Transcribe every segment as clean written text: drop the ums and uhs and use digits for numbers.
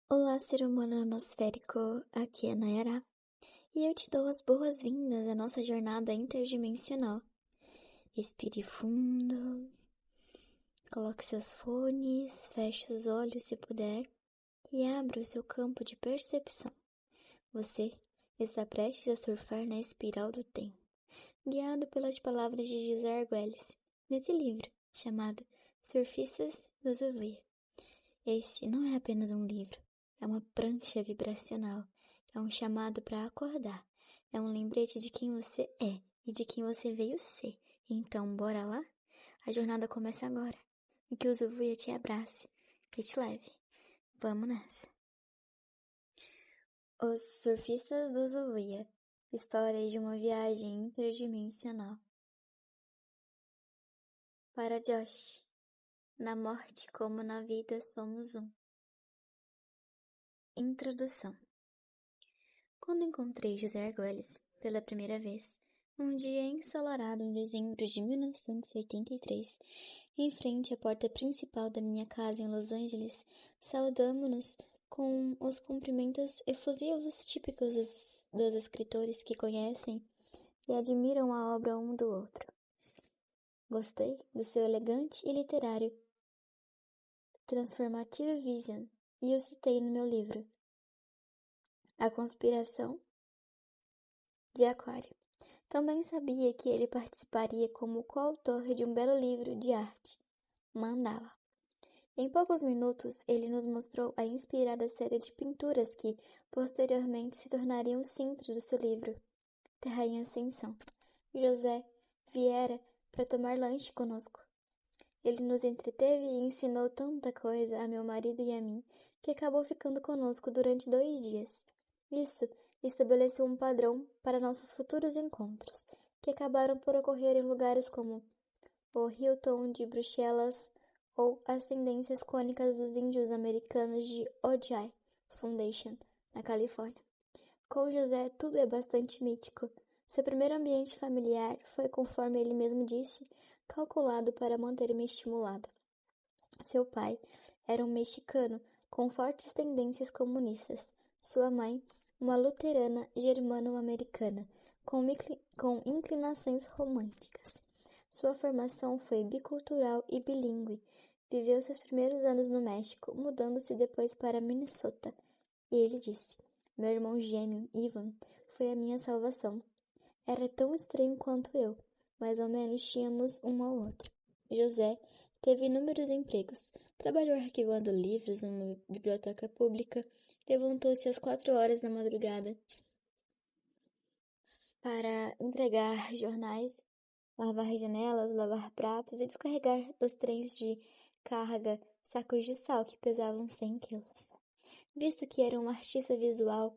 Olá, ser humano atmosférico, aqui é Nayara, e eu te dou as boas-vindas à nossa jornada interdimensional. Respire fundo, coloque seus fones, feche os olhos se puder e abra o seu campo de percepção. Você está prestes a surfar na espiral do tempo, guiado pelas palavras de José Arguelles, nesse livro chamado Surfistas do Zuvuia. Este não é apenas um livro, é uma prancha vibracional, é um chamado para acordar, é um lembrete de quem você é e de quem você veio ser. Então, bora lá? A jornada começa agora, e que o Zuvuia te abrace e te leve. Vamos nessa! Os Surfistas do Zuvuia, história de uma viagem interdimensional. Para Josh, na morte como na vida somos um. Introdução. Quando encontrei José Arguelles pela primeira vez, um dia ensolarado em dezembro de 1983, em frente à porta principal da minha casa em Los Angeles, saudamo-nos com os cumprimentos efusivos típicos dos escritores que conhecem e admiram a obra um do outro. Gostei do seu elegante e literário Transformative Vision e o citei no meu livro A Conspiração de Aquário. Também sabia que ele participaria como coautor de um belo livro de arte, Mandala. Em poucos minutos, ele nos mostrou a inspirada série de pinturas que, posteriormente, se tornariam o centro do seu livro, Terra em Ascensão. José viera para tomar lanche conosco. Ele nos entreteve e ensinou tanta coisa a meu marido e a mim, que acabou ficando conosco durante 2 dias. Isso estabeleceu um padrão para nossos futuros encontros, que acabaram por ocorrer em lugares como o Hilton de Bruxelas ou as tendências cônicas dos índios americanos de Ojai Foundation, na Califórnia. Com José, tudo é bastante mítico. Seu primeiro ambiente familiar foi, conforme ele mesmo disse, calculado para manter-me estimulado. Seu pai era um mexicano com fortes tendências comunistas. Sua mãe, uma luterana germano-americana, com inclinações românticas. Sua formação foi bicultural e bilíngue. Viveu seus primeiros anos no México, mudando-se depois para Minnesota. E ele disse: meu irmão gêmeo, Ivan, foi a minha salvação. Era tão estranho quanto eu, mais ou menos tínhamos um ao outro. José teve inúmeros empregos. Trabalhou arquivando livros numa biblioteca pública, levantou-se às 4 horas da madrugada para entregar jornais, lavar janelas, lavar pratos e descarregar dos trens de carga sacos de sal que pesavam 100 quilos. Visto que era um artista visual,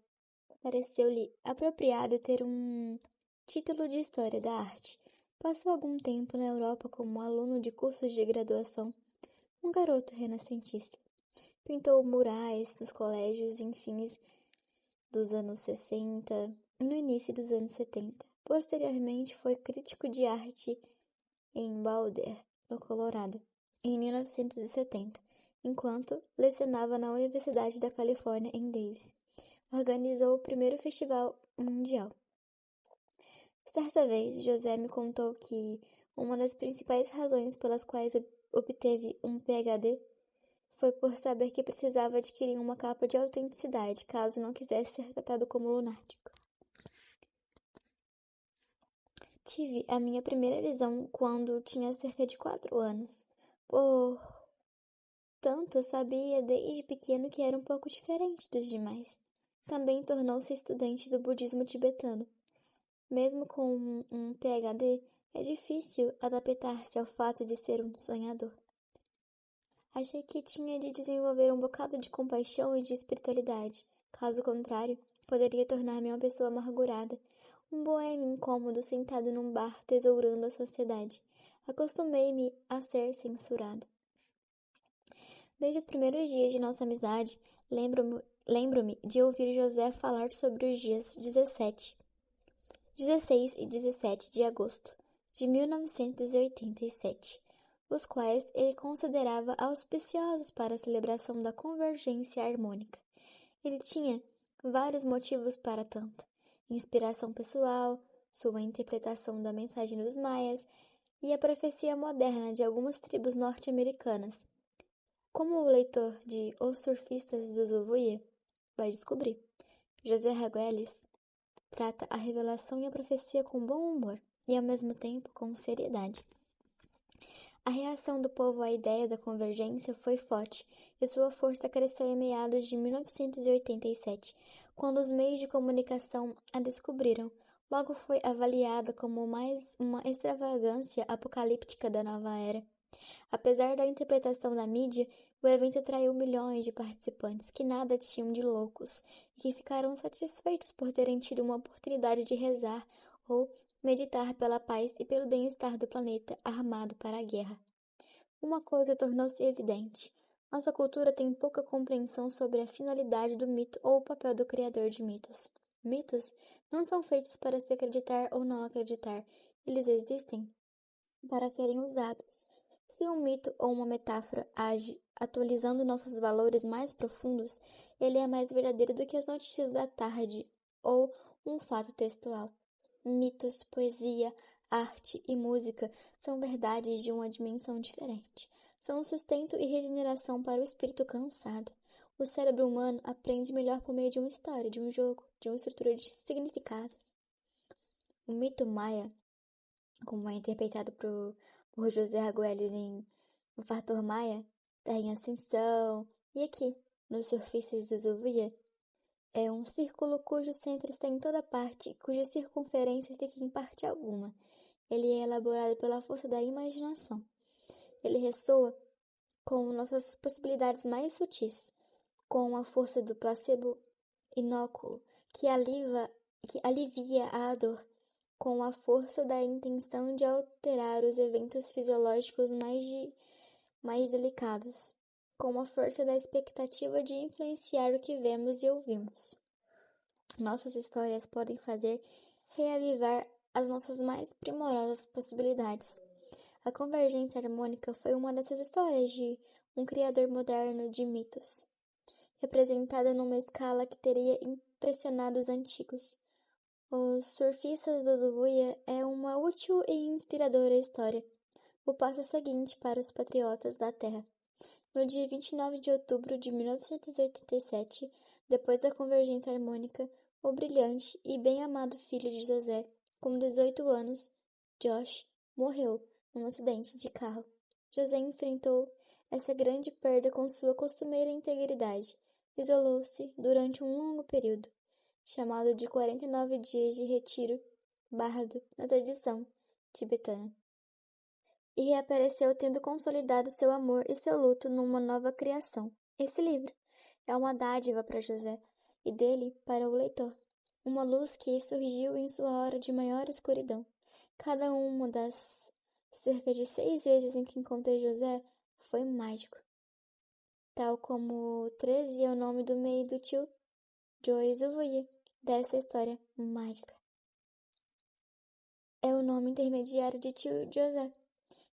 pareceu-lhe apropriado ter um título de História da Arte. Passou algum tempo na Europa como aluno de cursos de graduação, um garoto renascentista. Pintou murais nos colégios em fins dos anos 60 e no início dos anos 70. Posteriormente, foi crítico de arte em Boulder, no Colorado, em 1970, enquanto lecionava na Universidade da Califórnia em Davis. Organizou o primeiro festival mundial. Certa vez, José me contou que uma das principais razões pelas quais obteve um PhD foi por saber que precisava adquirir uma capa de autenticidade caso não quisesse ser tratado como lunático. Tive a minha primeira visão quando tinha cerca de 4 anos. Portanto, sabia desde pequeno que era um pouco diferente dos demais. Também tornou-se estudante do budismo tibetano. Mesmo com um PhD, é difícil adaptar-se ao fato de ser um sonhador. Achei que tinha de desenvolver um bocado de compaixão e de espiritualidade. Caso contrário, poderia tornar-me uma pessoa amargurada, um boêmio incômodo sentado num bar tesourando a sociedade. Acostumei-me a ser censurado. Desde os primeiros dias de nossa amizade, lembro-me de ouvir José falar sobre os dias 16 e 17 de agosto de 1987, os quais ele considerava auspiciosos para a celebração da convergência harmônica. Ele tinha vários motivos para tanto: inspiração pessoal, sua interpretação da mensagem dos maias e a profecia moderna de algumas tribos norte-americanas. Como o leitor de Os Surfistas do Zuvuia vai descobrir, José Ragueles trata a revelação e a profecia com bom humor e, ao mesmo tempo, com seriedade. A reação do povo à ideia da convergência foi forte e sua força cresceu em meados de 1987, quando os meios de comunicação a descobriram. Logo foi avaliada como mais uma extravagância apocalíptica da nova era. Apesar da interpretação da mídia, o evento atraiu milhões de participantes que nada tinham de loucos e que ficaram satisfeitos por terem tido uma oportunidade de rezar ou meditar pela paz e pelo bem-estar do planeta armado para a guerra. Uma coisa tornou-se evidente: nossa cultura tem pouca compreensão sobre a finalidade do mito ou o papel do criador de mitos. Mitos não são feitos para se acreditar ou não acreditar, eles existem para serem usados. Se um mito ou uma metáfora age atualizando nossos valores mais profundos, ele é mais verdadeiro do que as notícias da tarde ou um fato textual. Mitos, poesia, arte e música são verdades de uma dimensão diferente. São sustento e regeneração para o espírito cansado. O cérebro humano aprende melhor por meio de uma história, de um jogo, de uma estrutura de significado. O mito maia, como é interpretado por José Arguelles em O Fator Maia, Terra em Ascensão, e aqui, nos Surfistas do Zuvuia, é um círculo cujo centro está em toda parte e cuja circunferência fica em parte alguma. Ele é elaborado pela força da imaginação. Ele ressoa com nossas possibilidades mais sutis, com a força do placebo inócuo que alivia a dor, com a força da intenção de alterar os eventos fisiológicos mais delicados, com a força da expectativa de influenciar o que vemos e ouvimos. Nossas histórias podem fazer reavivar as nossas mais primorosas possibilidades. A convergência harmônica foi uma dessas histórias de um criador moderno de mitos, representada numa escala que teria impressionado os antigos. Os Surfistas do Zuvuia é uma útil e inspiradora história, o passo seguinte para os patriotas da Terra. No dia 29 de outubro de 1987, depois da convergência harmônica, o brilhante e bem-amado filho de José, com 18 anos, Josh, morreu num acidente de carro. José enfrentou essa grande perda com sua costumeira integridade. Isolou-se durante um longo período, chamado de 49 dias de retiro bárdo na tradição tibetana, e reapareceu tendo consolidado seu amor e seu luto numa nova criação. Esse livro é uma dádiva para José e dele para o leitor, uma luz que surgiu em sua hora de maior escuridão. Cada uma das cerca de 6 vezes em que encontrei José foi mágico, tal como 13 é o nome do meio do tio Joey Zuvuia, dessa história mágica. É o nome intermediário de tio José.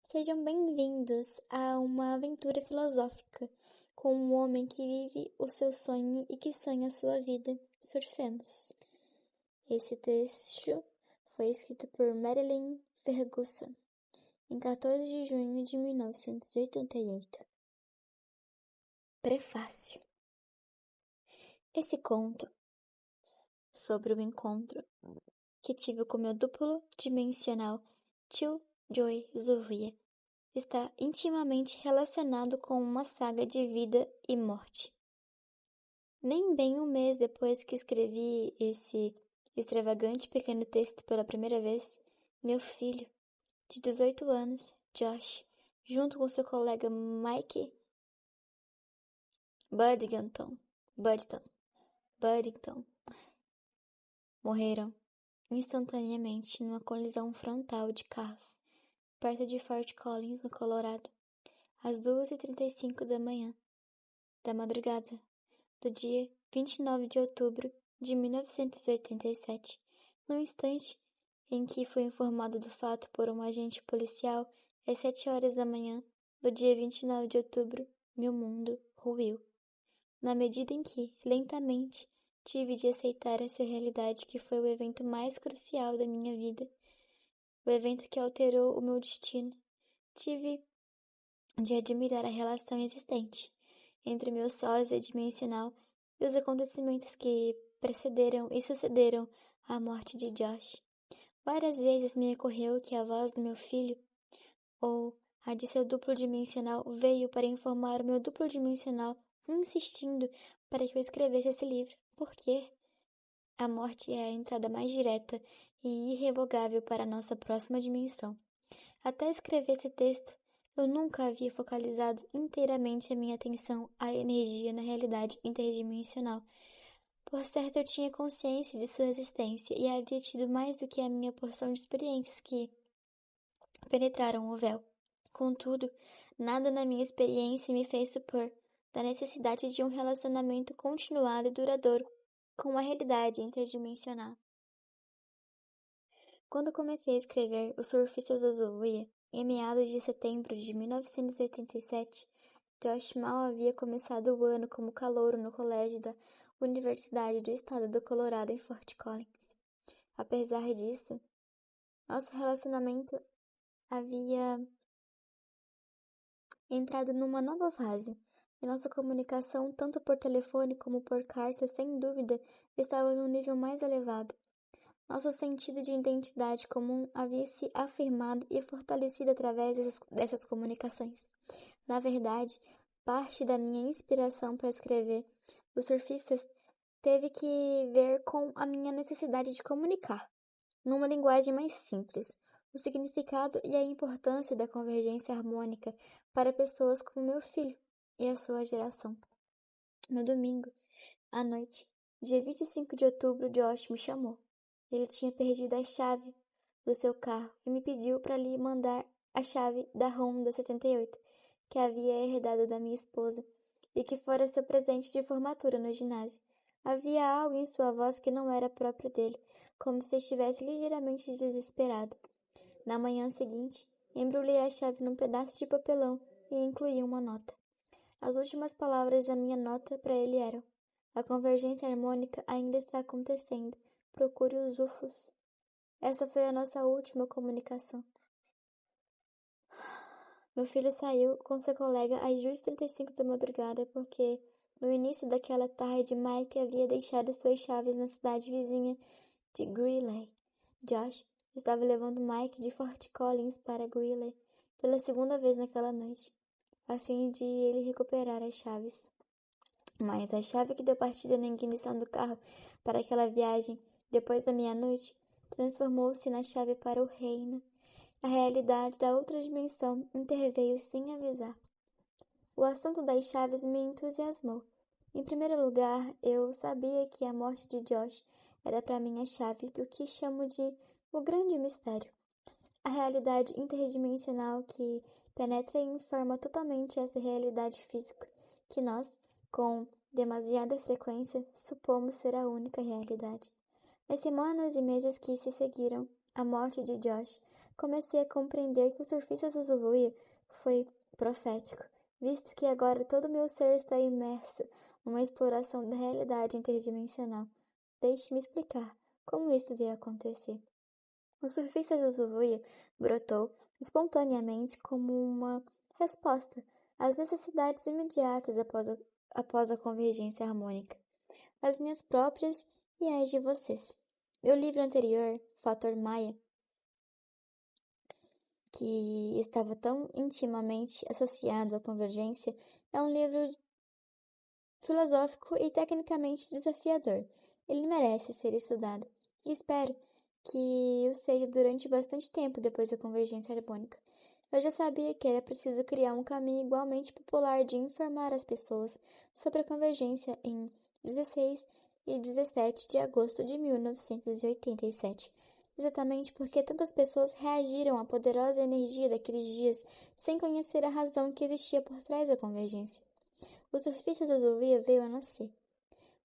Sejam bem-vindos a uma aventura filosófica com um homem que vive o seu sonho e que sonha a sua vida. Surfemos. Esse texto foi escrito por Marilyn Ferguson em 14 de junho de 1988. Prefácio. Esse conto sobre o encontro que tive com meu duplo dimensional tio Joey Zuvuia está intimamente relacionado com uma saga de vida e morte. Nem bem um mês depois que escrevi esse extravagante pequeno texto pela primeira vez, meu filho, de 18 anos, Josh, junto com seu colega Mike Buddington, morreram instantaneamente numa colisão frontal de carros, perto de Fort Collins, no Colorado, às 2h35 da manhã, da madrugada, do dia 29 de outubro de 1987, no instante em que foi informado do fato por um agente policial, às 7 horas da manhã do dia 29 de outubro, meu mundo ruiu. na medida em que, lentamente, tive de aceitar essa realidade que foi o evento mais crucial da minha vida, o evento que alterou o meu destino. Tive de admirar a relação existente entre o meu sósia dimensional e os acontecimentos que precederam e sucederam à morte de Josh. Várias vezes me ocorreu que a voz do meu filho, ou a de seu duplo dimensional, veio para informar o meu duplo dimensional, insistindo para que eu escrevesse esse livro. Por quê? A morte é a entrada mais direta e irrevogável para a nossa próxima dimensão. Até escrever esse texto, eu nunca havia focalizado inteiramente a minha atenção à energia na realidade interdimensional. Por certo, eu tinha consciência de sua existência e havia tido mais do que a minha porção de experiências que penetraram o véu. Contudo, nada na minha experiência me fez supor da necessidade de um relacionamento continuado e duradouro com a realidade interdimensional. Quando comecei a escrever Os Surfistas do Zuvuia, em meados de setembro de 1987, Josh mal havia começado o ano como calouro no colégio da Universidade do Estado do Colorado em Fort Collins. Apesar disso, nosso relacionamento havia entrado numa nova fase, e nossa comunicação, tanto por telefone como por carta, sem dúvida, estava num nível mais elevado. Nosso sentido de identidade comum havia se afirmado e fortalecido através dessas comunicações. Na verdade, parte da minha inspiração para escrever Os Surfistas teve que ver com a minha necessidade de comunicar, numa linguagem mais simples, o significado e a importância da convergência harmônica para pessoas como meu filho e a sua geração. No domingo, à noite, dia 25 de outubro, Josh me chamou. Ele tinha perdido a chave do seu carro e me pediu para lhe mandar a chave da Honda 78, que havia herdado da minha esposa e que fora seu presente de formatura no ginásio. Havia algo em sua voz que não era próprio dele, como se estivesse ligeiramente desesperado. Na manhã seguinte, embrulhei a chave num pedaço de papelão e incluí uma nota. As últimas palavras da minha nota para ele eram: a convergência harmônica ainda está acontecendo. Procure os UFOs. Essa foi a nossa última comunicação. Meu filho saiu com seu colega às 2h35 da madrugada porque, no início daquela tarde, Mike havia deixado suas chaves na cidade vizinha de Greeley. Josh estava levando Mike de Fort Collins para Greeley pela segunda vez naquela noite, a fim de ele recuperar as chaves. Mas a chave que deu partida na ignição do carro para aquela viagem depois da meia-noite transformou-se na chave para o reino. A realidade da outra dimensão interveio sem avisar. O assunto das chaves me entusiasmou. Em primeiro lugar, eu sabia que a morte de Josh era para mim a chave do que chamo de o grande mistério. A realidade interdimensional que penetra e informa totalmente essa realidade física que nós, com demasiada frequência, supomos ser a única realidade. Nas semanas e meses que se seguiram à morte de Josh, comecei a compreender que Os Surfistas do Zuvuia foi profético, visto que agora todo o meu ser está imerso numa exploração da realidade interdimensional. Deixe-me explicar como isso veio acontecer. Os Surfistas do Zuvuia brotou espontaneamente como uma resposta às necessidades imediatas após a convergência harmônica, as minhas próprias e as de vocês. Meu livro anterior, Fator Maia, que estava tão intimamente associado à convergência, é um livro filosófico e tecnicamente desafiador. Ele merece ser estudado, e espero que o seja durante bastante tempo depois da convergência harmônica. Eu já sabia que era preciso criar um caminho igualmente popular de informar as pessoas sobre a convergência em 16 e 17 de agosto de 1987, exatamente porque tantas pessoas reagiram à poderosa energia daqueles dias sem conhecer a razão que existia por trás da convergência. Os Surfistas do Zuvuia veio a nascer.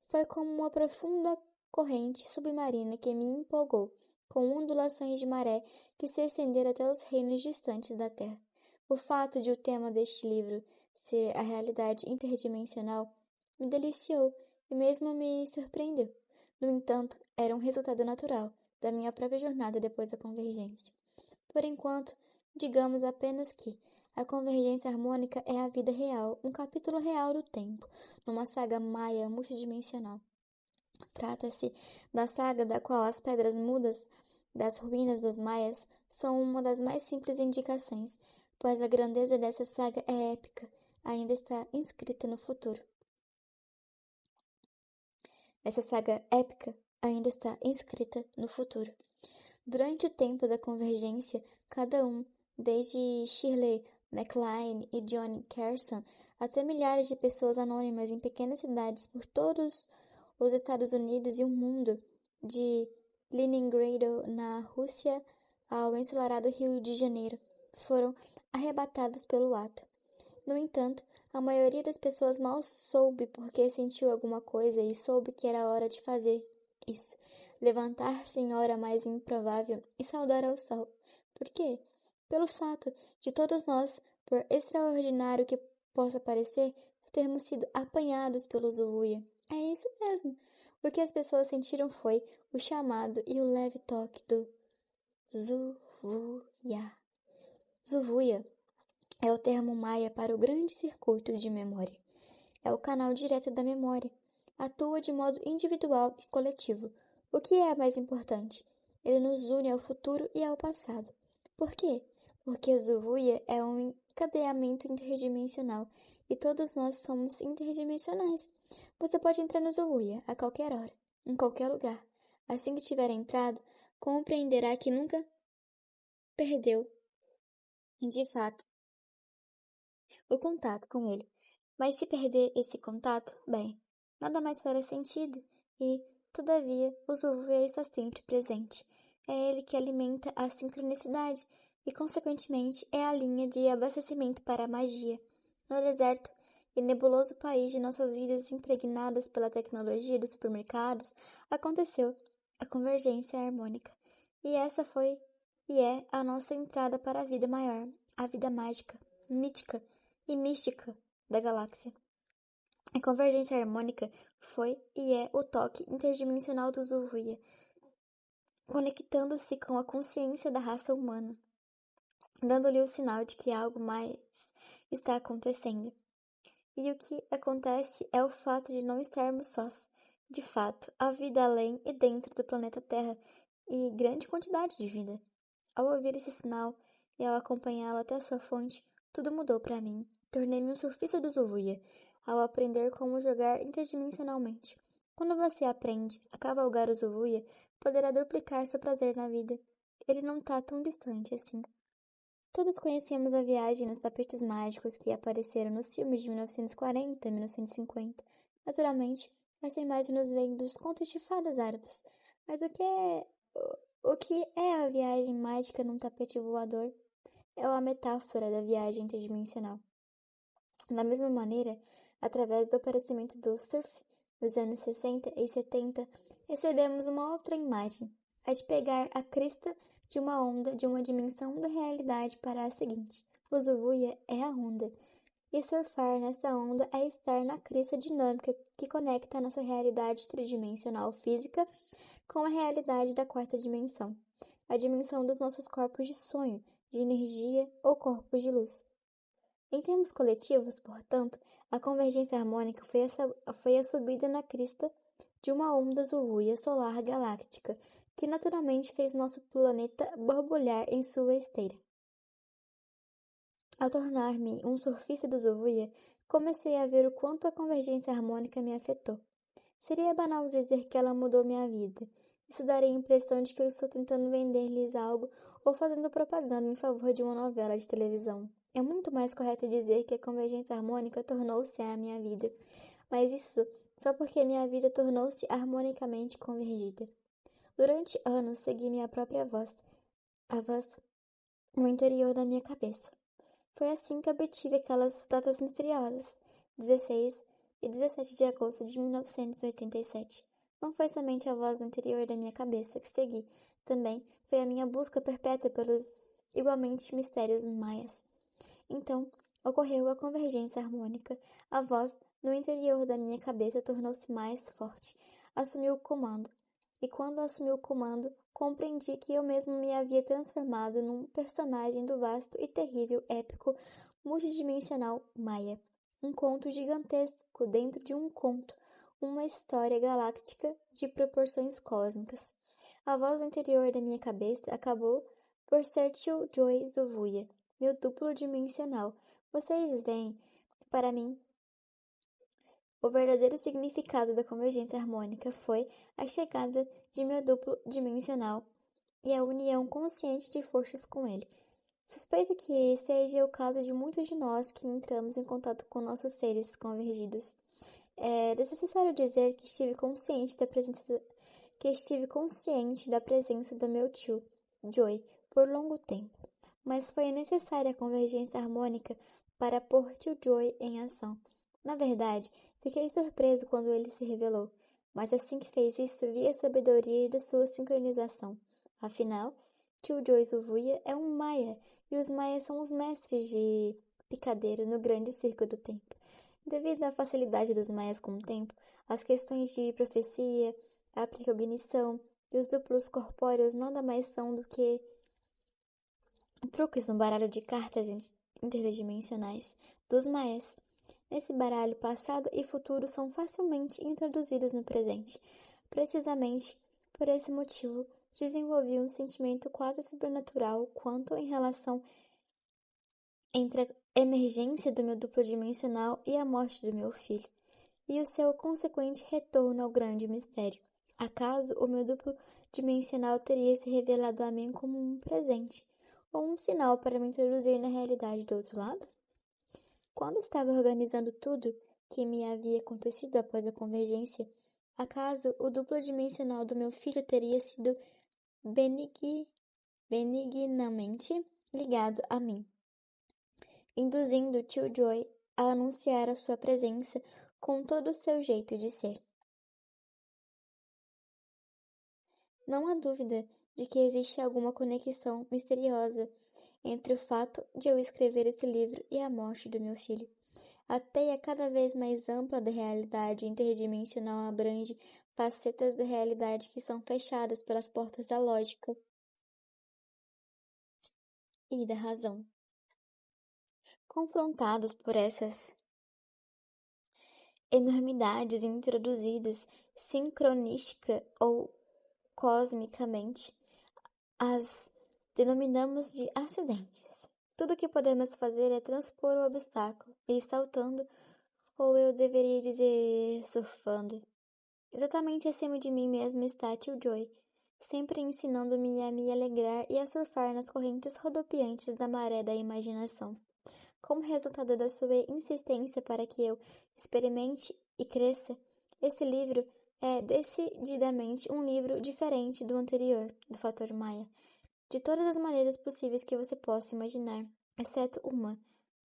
Foi como uma profunda corrente submarina que me empolgou, com ondulações de maré que se estenderam até os reinos distantes da Terra. O fato de o tema deste livro ser a realidade interdimensional me deliciou e mesmo me surpreendeu. No entanto, era um resultado natural da minha própria jornada depois da convergência. Por enquanto, digamos apenas que a convergência harmônica é a vida real, um capítulo real do tempo, numa saga maia multidimensional. Trata-se da saga da qual as pedras mudas das ruínas dos maias são uma das mais simples indicações, pois a grandeza dessa saga é épica, ainda está inscrita no futuro. Essa saga épica ainda está inscrita no futuro. Durante o tempo da convergência, cada um, desde Shirley MacLaine e Johnny Carson, até milhares de pessoas anônimas em pequenas cidades por todos os Estados Unidos e o mundo, de Leningrado, na Rússia, ao ensolarado Rio de Janeiro, foram arrebatados pelo ato. No entanto, a maioria das pessoas mal soube porque sentiu alguma coisa e soube que era hora de fazer isso. Levantar-se em hora mais improvável e saudar ao sol. Por quê? Pelo fato de todos nós, por extraordinário que possa parecer, termos sido apanhados pelo Zuvuia. É isso mesmo. O que as pessoas sentiram foi o chamado e o leve toque do Zuvuia. Zuvuia é o termo maia para o grande circuito de memória. É o canal direto da memória. Atua de modo individual e coletivo. O que é mais importante? Ele nos une ao futuro e ao passado. Por quê? Porque Zuvuia é um encadeamento interdimensional e todos nós somos interdimensionais. Você pode entrar no Zuvuia a qualquer hora, em qualquer lugar. Assim que tiver entrado, compreenderá que nunca perdeu, de fato, o contato com ele. Mas se perder esse contato, bem, nada mais fará sentido e, todavia, o Zuvuia está sempre presente. É ele que alimenta a sincronicidade e, consequentemente, é a linha de abastecimento para a magia. No deserto e nebuloso país de nossas vidas impregnadas pela tecnologia dos supermercados, aconteceu a convergência harmônica. E essa foi e é a nossa entrada para a vida maior, a vida mágica, mítica e mística da galáxia. A convergência harmônica foi e é o toque interdimensional do Zuvuia, conectando-se com a consciência da raça humana, dando-lhe o sinal de que algo mais está acontecendo. E o que acontece é o fato de não estarmos sós. De fato, há vida além e dentro do planeta Terra, e grande quantidade de vida. Ao ouvir esse sinal e ao acompanhá-lo até a sua fonte, tudo mudou para mim. Tornei-me um surfista do Zuvuia, ao aprender como jogar interdimensionalmente. Quando você aprende a cavalgar o Zuvuia, poderá duplicar seu prazer na vida. Ele não está tão distante assim. Todos conhecemos a viagem nos tapetes mágicos que apareceram nos filmes de 1940 e 1950. Naturalmente, essa imagem nos vem dos contos de fadas árabes. Mas o que é a viagem mágica num tapete voador? É uma metáfora da viagem interdimensional. Da mesma maneira, através do aparecimento do surf nos anos 60 e 70, recebemos uma outra imagem, a de pegar a crista de uma onda de uma dimensão da realidade para a seguinte. O Zuvuia é a onda, e surfar nessa onda é estar na crista dinâmica que conecta a nossa realidade tridimensional física com a realidade da quarta dimensão, a dimensão dos nossos corpos de sonho, de energia ou corpos de luz. Em termos coletivos, portanto, a convergência harmônica foi a subida na crista de uma onda Zuvuia solar galáctica, que naturalmente fez nosso planeta borbulhar em sua esteira. Ao tornar-me um surfista do Zuvuia, comecei a ver o quanto a convergência harmônica me afetou. Seria banal dizer que ela mudou minha vida. Isso daria a impressão de que eu estou tentando vender-lhes algo ou fazendo propaganda em favor de uma novela de televisão. É muito mais correto dizer que a convergência harmônica tornou-se a minha vida, mas isso só porque minha vida tornou-se harmonicamente convergida. Durante anos segui minha própria voz, a voz no interior da minha cabeça. Foi assim que obtive aquelas datas misteriosas, 16 e 17 de agosto de 1987. Não foi somente a voz no interior da minha cabeça que segui, também foi a minha busca perpétua pelos igualmente mistérios maias. Então, ocorreu a convergência harmônica, a voz no interior da minha cabeça tornou-se mais forte. Assumiu o comando. E quando assumiu o comando, compreendi que eu mesmo me havia transformado num personagem do vasto e terrível épico multidimensional Maia. Um conto gigantesco dentro de um conto, uma história galáctica de proporções cósmicas. A voz do interior da minha cabeça acabou por ser Tio Joy Zuvuia, meu duplo dimensional. Vocês veem, para mim, o verdadeiro significado da convergência harmônica foi a chegada de meu duplo dimensional e a união consciente de forças com ele. Suspeito que seja o caso de muitos de nós que entramos em contato com nossos seres convergidos. É desnecessário dizer que estive consciente da presença do meu tio, Joy, por longo tempo. Mas foi necessária a convergência harmônica para pôr tio Joy em ação. Na verdade, fiquei surpreso quando ele se revelou, mas assim que fez isso, vi a sabedoria da sua sincronização. Afinal, tio Joy Zuvuia é um Maia, e os Maias são os mestres de picadeiro no grande circo do tempo. Devido à facilidade dos Maias com o tempo, as questões de profecia, a precognição e os duplos corpóreos nada mais são do que truques no baralho de cartas interdimensionais dos Maias. Nesse baralho, passado e futuro são facilmente introduzidos no presente. Precisamente por esse motivo, desenvolvi um sentimento quase sobrenatural quanto em relação entre a emergência do meu duplo dimensional e a morte do meu filho, e o seu consequente retorno ao grande mistério. Acaso o meu duplo dimensional teria se revelado a mim como um presente, ou um sinal para me introduzir na realidade do outro lado? Quando estava organizando tudo que me havia acontecido após a convergência, acaso o duplo dimensional do meu filho teria sido benignamente ligado a mim, induzindo o tio Joy a anunciar a sua presença com todo o seu jeito de ser. Não há dúvida de que existe alguma conexão misteriosa entre o fato de eu escrever esse livro e a morte do meu filho. A teia cada vez mais ampla da realidade interdimensional abrange facetas da realidade que são fechadas pelas portas da lógica e da razão. Confrontados por essas enormidades introduzidas sincronística ou cosmicamente, as denominamos de acidentes. Tudo o que podemos fazer é transpor o obstáculo, e saltando, ou eu deveria dizer surfando. Exatamente acima de mim mesmo está tio Joy, sempre ensinando-me a me alegrar e a surfar nas correntes rodopiantes da maré da imaginação. Como resultado da sua insistência para que eu experimente e cresça, esse livro é decididamente um livro diferente do anterior, do Fator Maia, de todas as maneiras possíveis que você possa imaginar, exceto uma.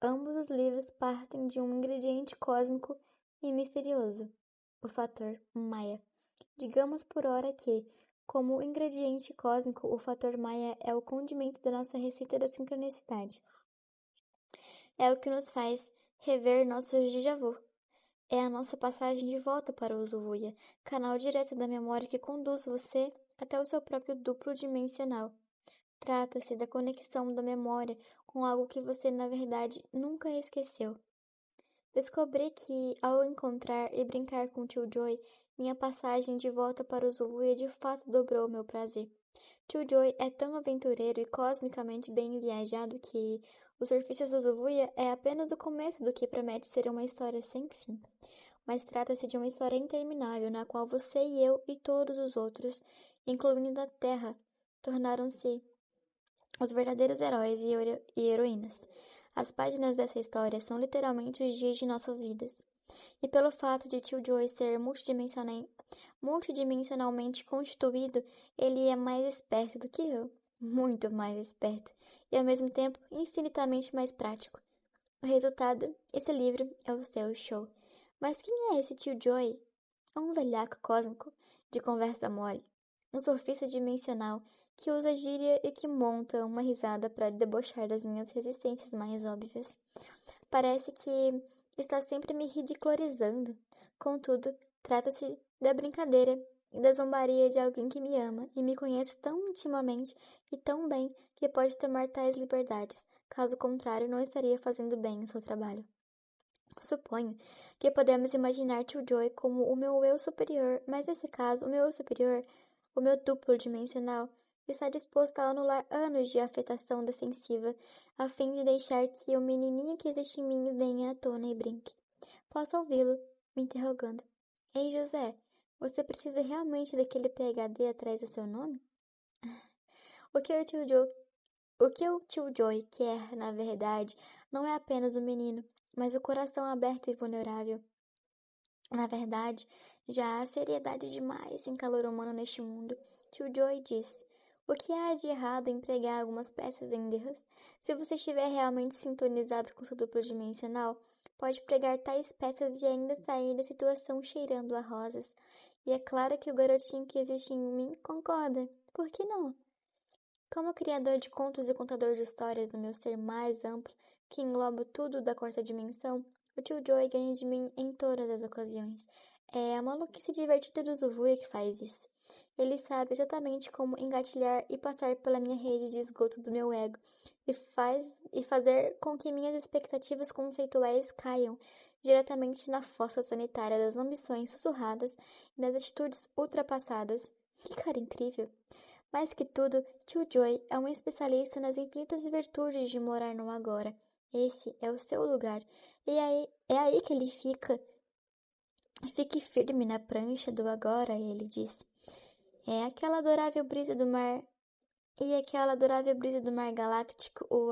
Ambos os livros partem de um ingrediente cósmico e misterioso, o Fator Maia. Digamos por ora que, como ingrediente cósmico, o Fator Maia é o condimento da nossa receita da sincronicidade. É o que nos faz rever nossos déjà vu. É a nossa passagem de volta para o Zuvuia, canal direto da memória que conduz você até o seu próprio duplo dimensional. Trata-se da conexão da memória com algo que você, na verdade, nunca esqueceu. Descobri que, ao encontrar e brincar com Tio Joy, minha passagem de volta para o Zuvuia de fato dobrou meu prazer. Tio Joy é tão aventureiro e cosmicamente bem viajado que Os Surfistas do Zuvuia é apenas o começo do que promete ser uma história sem fim. Mas trata-se de uma história interminável na qual você e eu e todos os outros, incluindo a Terra, tornaram-se os verdadeiros heróis e heroínas. As páginas dessa história são literalmente os dias de nossas vidas. E pelo fato de Tio Joy ser multidimensionalmente constituído, ele é mais esperto do que eu. Muito mais esperto. E ao mesmo tempo infinitamente mais prático. O resultado, esse livro é o seu show. Mas quem é esse Tio Joy? É um velhaco cósmico de conversa mole. Um surfista dimensional que usa gíria e que monta uma risada para debochar das minhas resistências mais óbvias. Parece que está sempre me ridicularizando. Contudo, trata-se da brincadeira e da zombaria de alguém que me ama e me conhece tão intimamente e tão bem que pode tomar tais liberdades. Caso contrário, não estaria fazendo bem o seu trabalho. Suponho que podemos imaginar Tio Joy como o meu eu superior, mas nesse caso, o meu eu superior, o meu duplo dimensional, está disposto a anular anos de afetação defensiva, a fim de deixar que o menininho que existe em mim venha à tona e brinque. Posso ouvi-lo, me interrogando. Ei, José, você precisa realmente daquele PhD atrás do seu nome? O que o tio Joy quer, na verdade, não é apenas o menino, mas o coração aberto e vulnerável. Na verdade, já há seriedade demais em calor humano neste mundo. Tio Joy diz: o que há de errado em pregar algumas peças em Deus? Se você estiver realmente sintonizado com seu duplo dimensional, pode pregar tais peças e ainda sair da situação cheirando a rosas. E é claro que o garotinho que existe em mim concorda. Por que não? Como criador de contos e contador de histórias no meu ser mais amplo, que engloba tudo da quarta dimensão, o tio Joy ganha de mim em todas as ocasiões. É a maluquice divertida do Zuvuia que faz isso. Ele sabe exatamente como engatilhar e passar pela minha rede de esgoto do meu ego e fazer com que minhas expectativas conceituais caiam diretamente na fossa sanitária das ambições sussurradas e das atitudes ultrapassadas. Que cara incrível! Mais que tudo, Tio Joy é um especialista nas infinitas virtudes de morar no agora. Esse é o seu lugar. E é aí que ele fica. Fique firme na prancha do agora, ele diz. É aquela adorável brisa do mar. E aquela adorável brisa do mar galáctico o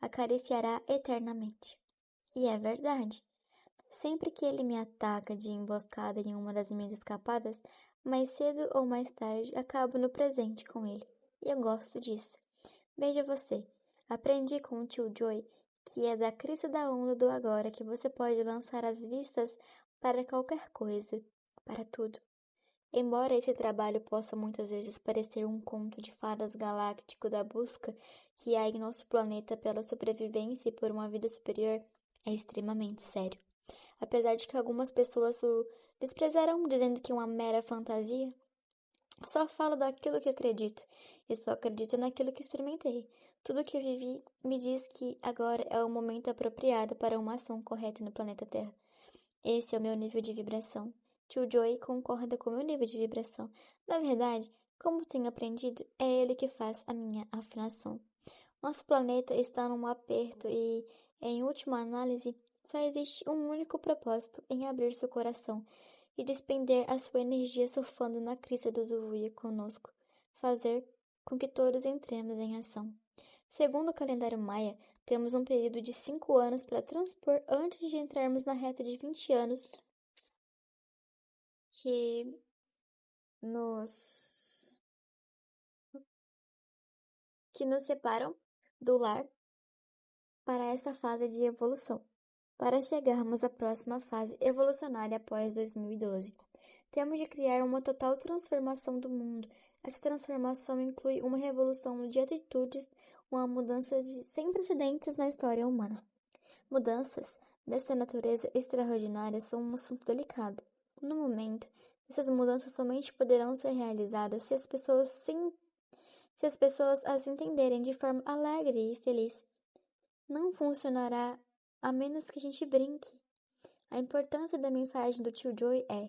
acariciará eternamente. E é verdade. Sempre que ele me ataca de emboscada em uma das minhas escapadas, mais cedo ou mais tarde acabo no presente com ele. E eu gosto disso. Veja você, aprendi com o tio Joy que é da crista da onda do agora que você pode lançar as vistas para qualquer coisa, para tudo. Embora esse trabalho possa muitas vezes parecer um conto de fadas galáctico da busca que há em nosso planeta pela sobrevivência e por uma vida superior, é extremamente sério. Apesar de que algumas pessoas o desprezarão dizendo que é uma mera fantasia, só falo daquilo que acredito, e só acredito naquilo que experimentei. Tudo que eu vivi me diz que agora é o momento apropriado para uma ação correta no planeta Terra. Esse é o meu nível de vibração. Tio Joy concorda com o meu nível de vibração. Na verdade, como tenho aprendido, é ele que faz a minha afinação. Nosso planeta está num aperto e, em última análise, só existe um único propósito em abrir seu coração e despender a sua energia surfando na crista do Zuvuia conosco, fazer com que todos entremos em ação. Segundo o calendário maia, temos um período de 5 anos para transpor antes de entrarmos na reta de 20 anos que nos, que nos separam do lar para essa fase de evolução. Para chegarmos à próxima fase evolucionária após 2012, temos de criar uma total transformação do mundo. Essa transformação inclui uma revolução de atitudes, uma mudança sem precedentes na história humana. Mudanças dessa natureza extraordinária são um assunto delicado. No momento, essas mudanças somente poderão ser realizadas se as pessoas as entenderem de forma alegre e feliz. Não funcionará a menos que a gente brinque. A importância da mensagem do tio Joy é: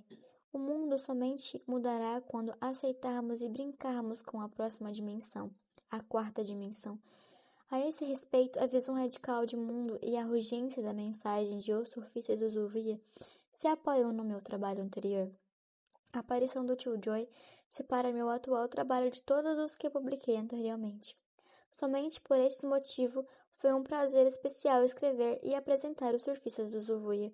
o mundo somente mudará quando aceitarmos e brincarmos com a próxima dimensão, a quarta dimensão. A esse respeito, a visão radical de mundo e a urgência da mensagem de Os Surfistas do Zuvia se apoiam no meu trabalho anterior. A aparição do tio Joy separa meu atual trabalho de todos os que publiquei anteriormente. Somente por este motivo foi um prazer especial escrever e apresentar Os Surfistas do Zuvuia.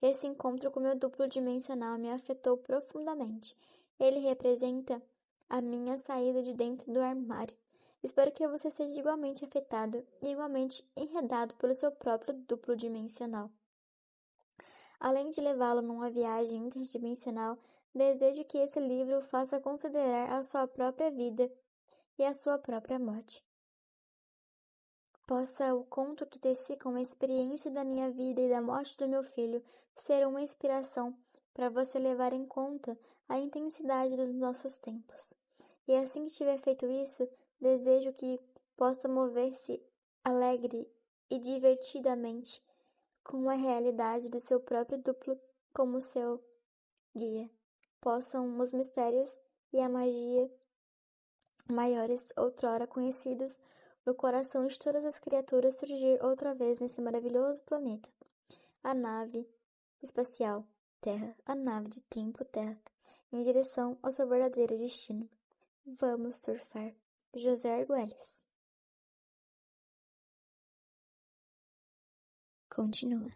Esse encontro com meu duplo dimensional me afetou profundamente. Ele representa a minha saída de dentro do armário. Espero que você seja igualmente afetado e igualmente enredado pelo seu próprio duplo dimensional. Além de levá-lo numa viagem interdimensional, desejo que esse livro o faça considerar a sua própria vida e a sua própria morte. possa o conto que teci com a experiência da minha vida e da morte do meu filho ser uma inspiração para você levar em conta a intensidade dos nossos tempos. E assim que tiver feito isso, desejo que possa mover-se alegre e divertidamente com a realidade do seu próprio duplo como seu guia. Possam os mistérios e a magia maiores outrora conhecidos no coração de todas as criaturas surgir outra vez nesse maravilhoso planeta. A nave espacial Terra, a nave de tempo Terra, em direção ao seu verdadeiro destino. Vamos surfar. José Arguelles. Continua.